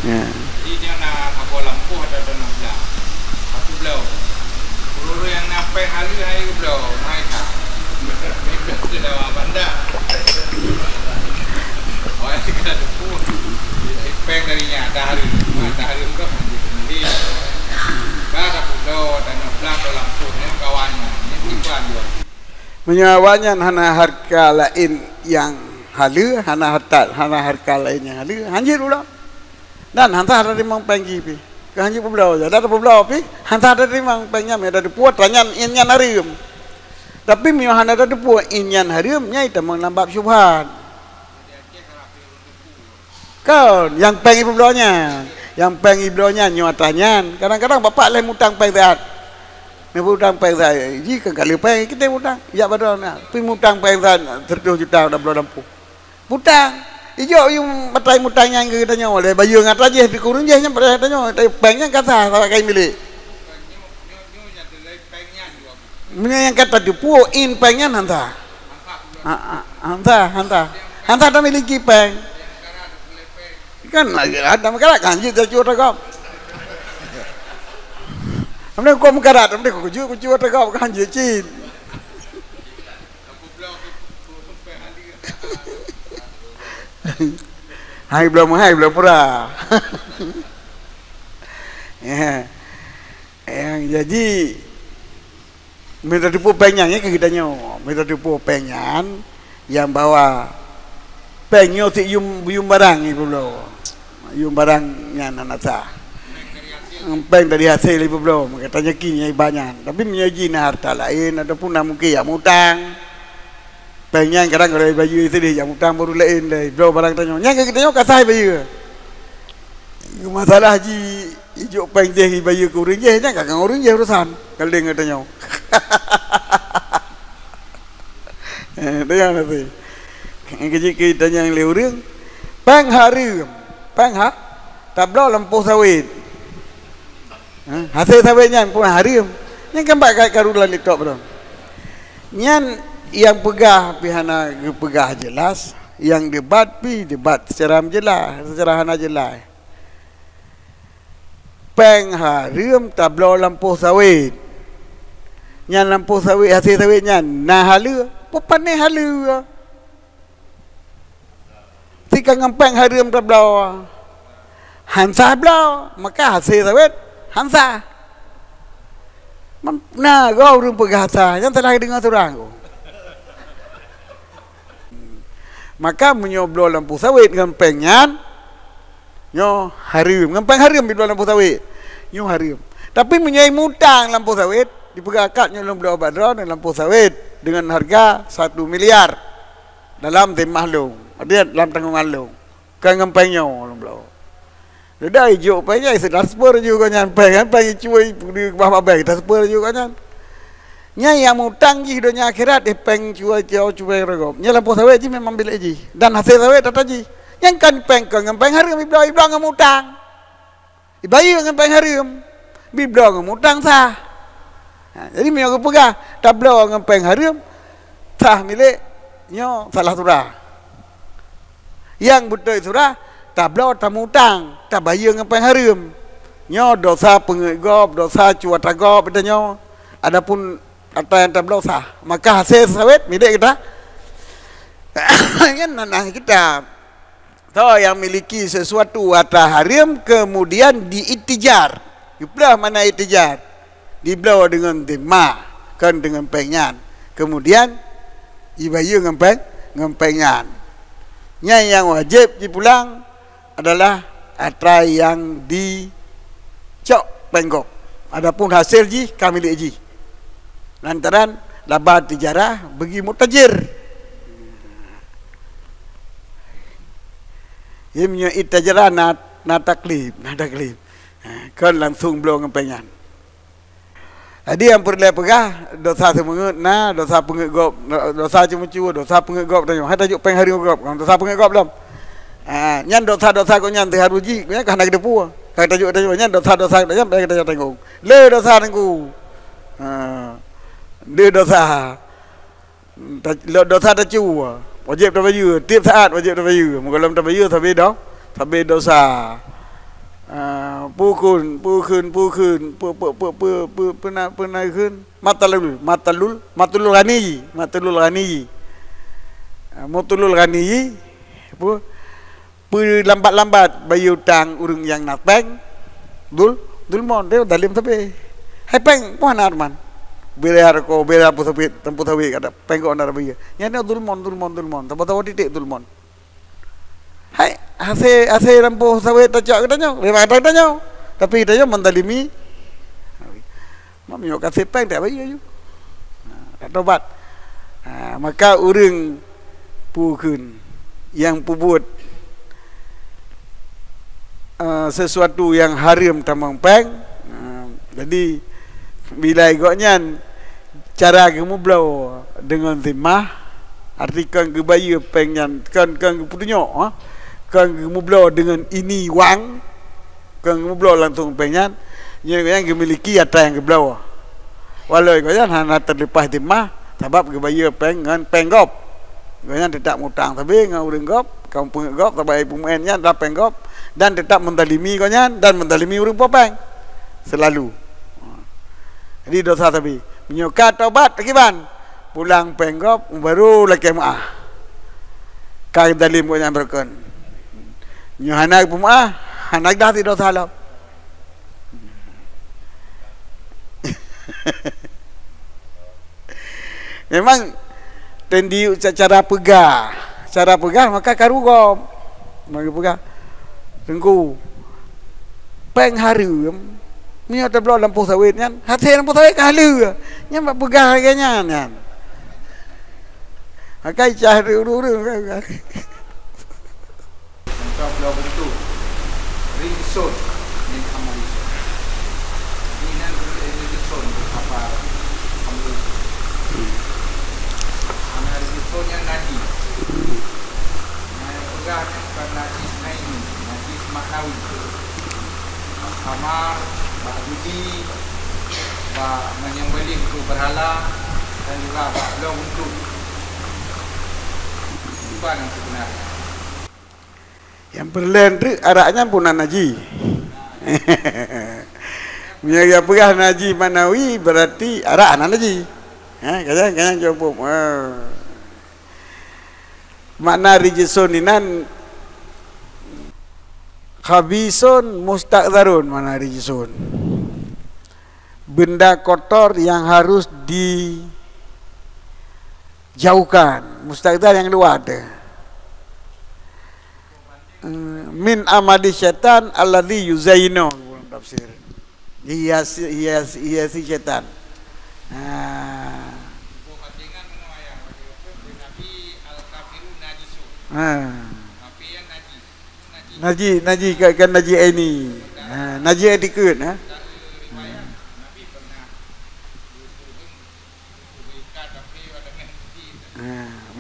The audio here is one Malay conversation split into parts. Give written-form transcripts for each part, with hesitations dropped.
Di jana kapal lampu ada dalam belah. Aku belau. Guru yang napai hari hari belau. Mereka. Mereka sudah banda. Orang kita tu peng darinya hari. Hari enggak mandi sendiri. Kada belau dan belah dalam pun kawannya. Ini tuan juga. Menyawanya hana harga lain yang halu, hana harga lain yang halu. Hanjir ulah. Dan hantar ada memang penggi pi. Kehanji peblau je. Ada peblau pi, hantar ada memang pengnya ada puat tanyan inyan harium. Tapi mihan ada puat inyan harium nya itu menambah syubhat. Kau yang pengi peblaunya, yang pengi peblaunya nyuatanyan. Kadang-kadang bapak leh mutang peng sehat. Ni mutang peng saya. Jika kali peng kita mutang, ya betul nah. Pi mutang peng sehat 100 juta dah belum lampu. Mutang ijo yung matay mutang yang kita nyawa le bayu ngat aja di kurun je nya pada tanya pengnya kata salah kai milik yang kata di pu in pengnya hanta dah miliki peng kan ada makara kanji dah cuat kau amne ko makara amne ko cuat kau kanji cin hai belum pura. Jadi minta tipu penyanyi ke kita nyo, minta tipu penyan yang bawa penyo si yum barang ibu lo, yum barangnya nanasa, peng dari hasil ibu lo, katanya kini banyak, tapi menyaji harta lain, ada pun mungkin yang utang. Pengen kadang kalau baju itu dia yang utang baru lain deh. Bro barang tanya, yang kita nyo kasai baju. Masalah haji hijau peng deh baju kuring je, nya kagak kuring je urusan. Kalau dia ngata nyo. Dia nanti. Kerja kita yang leuring, peng harum, peng ha, tablo lampu sawit. Hasil sawitnya pun harum. Yang kembak kat karulan itu bro. Nyan yang pegah pihana pegah jelas, yang debat secara jelas, secara hana jelas. Peng harum tablo lampu sawit. Nyan lampu sawit hasil sawitnya nah halu, popane halu. Tika ngempeng harum tablo. Hansa blau, maka hasil sawit hansa. Nah, kau rum pegah sa, yang telah dengar seorang. Maka menyoblo lampu sawit ngempengnya nyo harum ngempeng harum di lampu sawit nyo harum tapi menyai mutang lampu sawit dipegakak nyo lampu badro dan lampu sawit dengan harga 1 miliar dalam timah long dia dalam tanggungan long kan ngempeng nyo lampu dah ijo penya transfer juga nyan peng cuy di bawah baik transfer juga nyan Nyai yang mutang ji hidupnya akhirat peng cuai regop. Nya lampu sawit ji memang bilik ji. Dan hasil sawit tata ji. Yang kan peng ke ngempeng harum iblo ngemutang. Ibayu ngempeng harum. Biblo ngemutang sah. Jadi minyak pegah tablo ngempeng harum sah milik nyo salah surah. Yang betul surah tablo tamutang, tabayu ngempeng harum. Nyo dosa pengegop, dosa cuat agop nyo. Adapun atau yang tablo sah, maka hasil sawit milik kita. Kan nanah kita. Tahu yang miliki sesuatu harta haram kemudian diitijar. Dibelah mana itijar? Dibelah dengan timah, kan dengan penyan. Kemudian ibayu ngempengyan. Yang wajib dipulang adalah harta yang dicok penggok. Adapun hasil ji kamilik ji. Lantaran laba tijarah bagi mutajir. Ia punya itajarah nataklib. Kan langsung belum ngempengan. Jadi yang perlu pegah dosa semangat dosa pengegop, dosa cuma dosa pengegop tanya. Hai tajuk penghari gop, dosa pengegop belum. Nyan dosa-dosa kau nyan terharuji, kau kan nak depu. Kau tajuk nyan dosa-dosa kau nyan kita tengok. Le dosa tengku. Dia dosa tacu wajib tabayu tiap saat wajib tabayu mukalam tabayu tapi dosa pukun pernah kun matalul ghani lambat bayu tang urang yang nak peng dulmon dia dalim tapi hai peng puan arman bela pusawit tempat tawit ada peng ko andar bayu nya dulmon tempat titik dulmon hai ase rampo sawit tajak katanya lewat katanya tapi katanya mendalimi mamio kasih peng tak bayu tak tobat maka urang pukun yang pubut sesuatu yang haram tamang peng jadi bila igoknya cara kamu blau dengan timah artikan ke bayu pengyan kan putunya kan kamu blau dengan ini wang kan kamu blau langsung pengyan yang memiliki atau yang ke blau walau igoknya hanya terlepas timah sebab ke bayu pengan penggop igoknya tidak mutang tapi ngau renggop kaum penggop tapi pemainnya dah penggop dan tetap mendalimi konya dan mendalimi urang popeng selalu. Jadi dosa tapi menyokat taubat akiban pulang penggop baru lagi maah. Kai dalim konya berken. Nyo hanak pumaah hanak dah tidak dosa lah. Memang tendi cara pegang maka karugom. Maka pegang tengku peng harum nya tablo lampu sawit nyan hati lampu sawit kalu nya mak pegah kanya nyan akai cah uru kan tablo begitu ringson min amal ini nan ringson apa amal amal ringson yang naji pegah yang bukan najis naini najis maknawi kamar bak judi bak menyembelih untuk berhala dan juga bak belau untuk itu yang sebenarnya yang berlain tu araknya pun naji menjaga pegah naji maknawi berarti arak naji kadang coba makna rijisun inan khabisun mustaqdarun mana rijisun benda kotor yang harus dijauhkan mustaqdar yang luar ada min amali syaitan alladhi yuzainu tafsir hiasi syaitan Naji kan naji ini naji etikut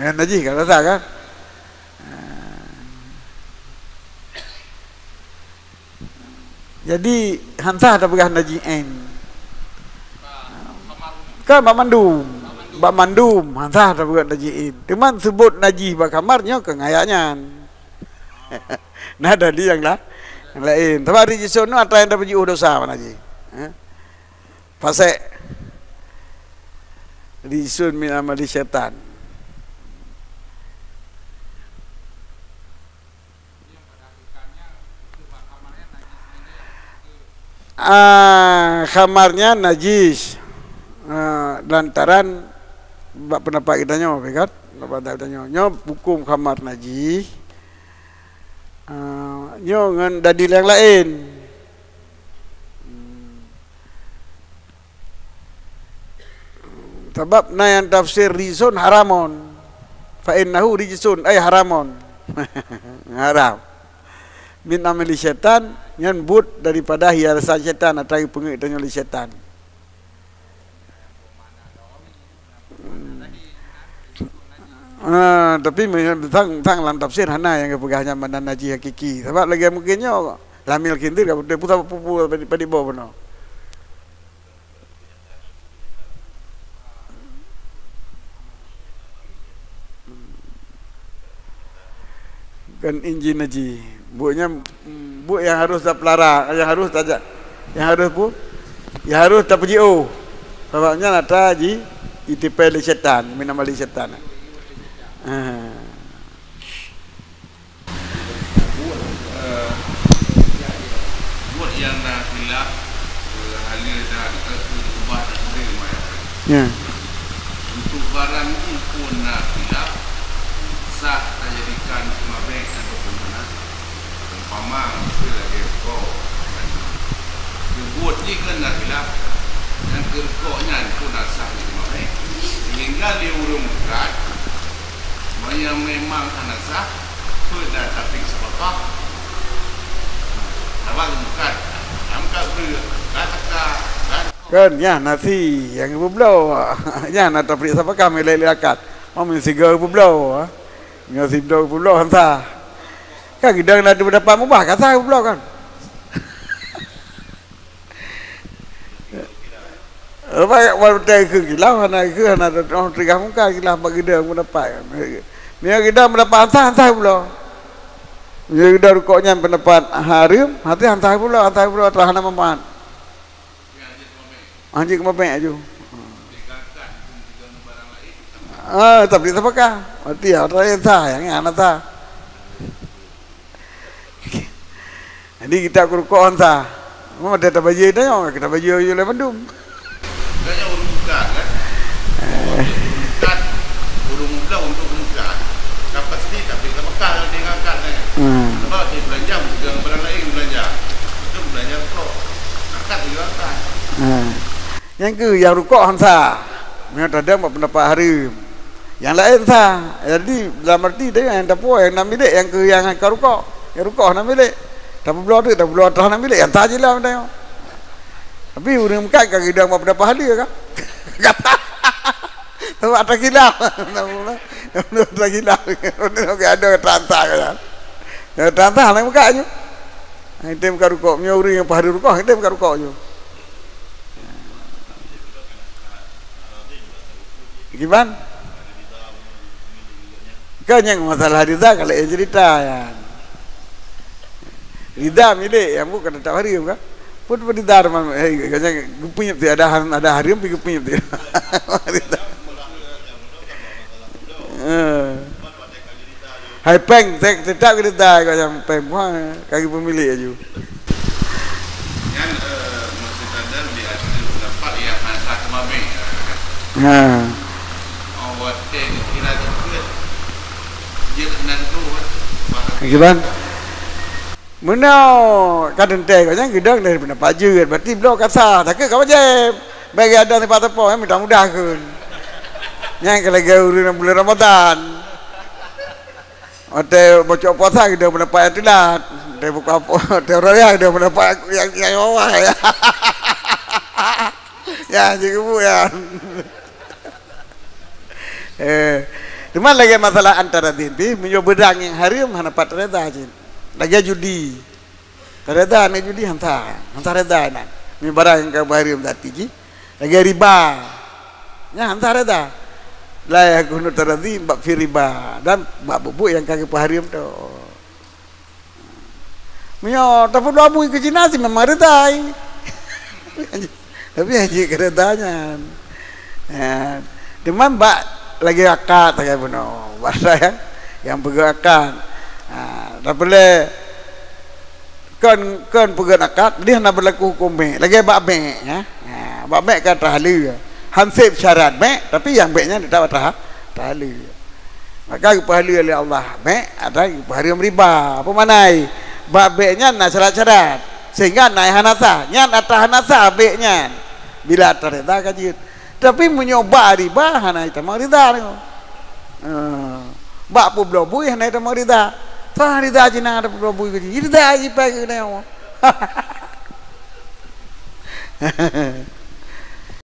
naji kan rasa kan jadi hansah ada pegah naji en kan bak mandum hansah ada pegah naji en cuman sebut naji bak kamarnya kengayanya nah ada dia yang lain. Tapi rijisun tu ada yang dapat dosa mana je. Pasal rijisun min amali syaitan. Kamarnya najis. Lantaran pendapat kita nyo, kan? Pendapat kita nyo hukum kamar najis. Nyo ngan dalil yang lain sebab na yang tafsir rizun haramon fa innahu rijsun ay haramon haram min amali syaitan ngan but daripada hiasan syaitan atau pengertian oleh syaitan tapi tentang dalam tafsir hana yang kepegahnya mana naji hakiki sebab lagi mungkinnya lamil kintir dia putar pupu pada bawah benar kan inji naji buatnya Bu yang harus tak pelara, yang harus tak ajak. Yang harus bu, yang harus tak pergi oh. Sebabnya nak taji itipel syaitan, minamali syaitan. Buat yang dah hilaf halil dan ubah dan terima. Ya. Untuk barang ini pun nak hilaf sah tak jadikan mabek ataupun mana. Umpama lagi kau. Buat ni kan nak hilaf dan kerkoknya pun nak sah jadi mabek. Sehingga dia urung berat. Yang memang anak sah pun dah tapi sebab awak bukan amka ber kata kan ya nasi yang bublo ya nak tapi siapa kami lelakat mau mensigar bublo nasi bublo hansa kan kita nak dapat mubah kata bublo kan apa waktu itu gila mana orang tiga muka gila bagi dia mendapat ni kita mendapat hansa bublo. Jadi kita rukuknya pendapat harim, hati hantar pula telah nama mahan. Anjing kemabek aja. Tapi apakah? Mati ya, orang yang sah, yang anak sah. Jadi kita rukuk hantar. Mau ada tak baju itu, kita baju aja le bandum. Kaya urung buka kan? Bukan urung buka untuk buka. Kapasiti tapi apakah dengan kan? Sebab dia belanja bukan barang lain belanja. Itu belanja kok. Akad dilakukan. Yang ke yang rukuk hansa. Memang tak ada pendapat harim. Yang lain sah. Jadi dalam arti dia yang tak puas yang 6 bilik yang ke yang akan rukuk. Yang rukuk 6 bilik. Tak perlu ada, tak perlu atas 6 bilik. Yang tak je lah benda. Tapi orang muka kan kita mau pendapat hadir kan? Kata. Sebab tak kilap. Tak kilap. Ada transak kan. Ya tantah nak buka je. Kita buka rukuk punya orang yang pahari rukuk, kita buka rukuk je. Gimana? Kan yang masalah rida kalau yang cerita ya. Rida milik yang bukan tak hari kan? Pun rida memang kanya punya ada hari pergi punya dia. Rida. Hai peng tetap kita dah macam peng kaki pemilik aja. Yang maksud anda dia ada pendapat yang hansa kemabek. Awak kira tu dia nak tu. Gimana? Menau kadang teh kau kita dari pendapat je berarti blok kasar tak ke kau je bagi ada tempat tepo yang mudah-mudah kan. Yang kalau gaul bulan Ramadan. Ada bocor puasa kita mendapat yang telat. Dia buka apa? Teori yang dia mendapat yang bawah ya. Ya juga bu ya. Cuma lagi masalah antara dinti mencoba bedang yang harim hana pat reda aja. Lagi judi. Reda ni judi hantar reda nan. Ni barang yang kau harim tadi ji. Lagi riba. Ya hantar reda. Lah aku nak teradi bab riba dan bab bubuk yang kaki pahariam tu. Mio tapi dua bui ke Cina sih memang redai. Tapi haji keredanya. Cuman bak lagi akad tak benar. Bahasa yang pergerakan. Tak boleh kan pegang akad dia nak berlaku hukum mek. Lagi bab mek ya. Bab mek kata halu. Hansip syarat mek tapi yang meknya tidak tahala. Maka pahala oleh Allah mek ada pahala riba. Apa manai? Bab meknya nak syarat-syarat sehingga naik hanasa. Nya atas hanasa meknya. Bila tereda kaji. Tapi menyoba riba hanai tamang rida ni. Bab publobui hanai tamang rida. Sah rida jina ada publobui kaji. Rida aji pagi ni.